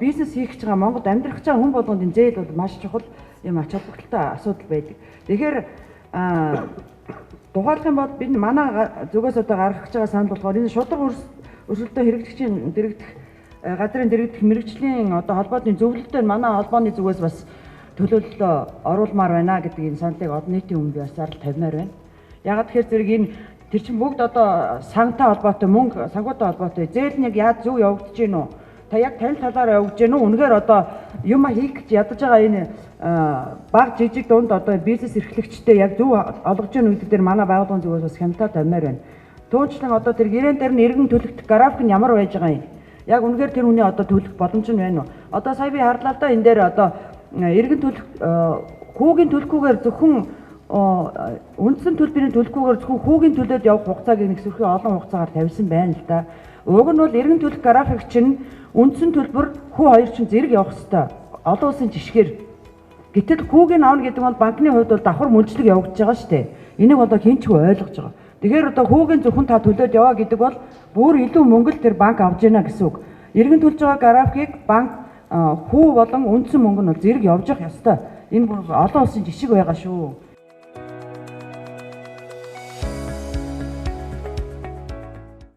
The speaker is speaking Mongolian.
бизнес хийх гэж байгаа Монгод амьдрах гэж байгаа хүн болгонд энэ зээл бол маш чухал юм ач холбогдолтой асуудал байдаг. Тэгэхээр тухайлах юм бол бид манай зүгээс одоо гаргах гэж байгаа санал болохоор энэ шударга өрсөлдөө хэрэглэгчийн дэрэгдэх газрын дэрэгдэх мэрэгжлийн одоо холбооны зөвлөлтөөр манай холбооны зүгээс бас төлөөлөлөө оруулмаар байна гэдэг энэ саналыг олон нийтийн өмнө ясаар л тавьмаар байна. Ягаад тэгэхээр зэрэг энэ тэр чинь бүгд одоо сангатай холбоотой мөнгө санхүүтэй холбоотой зээл нь яг яаж зөв явагдаж гин үү? Та яг тань талаараа явагдаж гин үү? Үнэхээр одоо юм хийх гэж ядаж байгаа энэ баг жижиг дунд одоо бизнес эрхлэгчтэй яг зөв олгож гин үү гэдэг дээр манай байгууллагын зүгээс бас хямдтай тавьмаар байна. Түүнчлэн одоо тэр гэрээн дээр нь иргэн төлөгдөх график нь ямар байж байгаа юм? Яг үнэхээр тэр хүний одоо төлөх боломж нь байна уу? Одоо сая би харлаа л да энэ дээр одоо иргэн төлөх хүүгийн төлөхгүйгээр зөвхөн үндсэн төлбөрийн төлөхгүйгээр зөвхөн хүүгийн төлөөд явах хугацааг нэг сүрхий олон хугацаагаар тавьсан байна л да. Уг нь бол иргэн төлөх график чинь үндсэн төлбөр хүү хоёр чинь зэрэг явах ёстой. Олон улсын жишгээр. Гэтэл хүүгийн авна гэдэг бол банкны хувьд бол давхар мөлжлөг явагдаж байгаа шүү дээ. Энийг одоо хинчгүй ойлгож байгаа. Тэгэхээр одоо хүүгийн зөвхөн та төлөөд яваа гэдэг бол бүр илүү мөнгө л тэр банк авж яана гэсэн үг. Иргэн төлж байгаа графикийг банк хүү болон үндсэн мөнгө нь зэрэг явж явах ёстой. Энэ бүр олон улсын жишг байгаа шүү.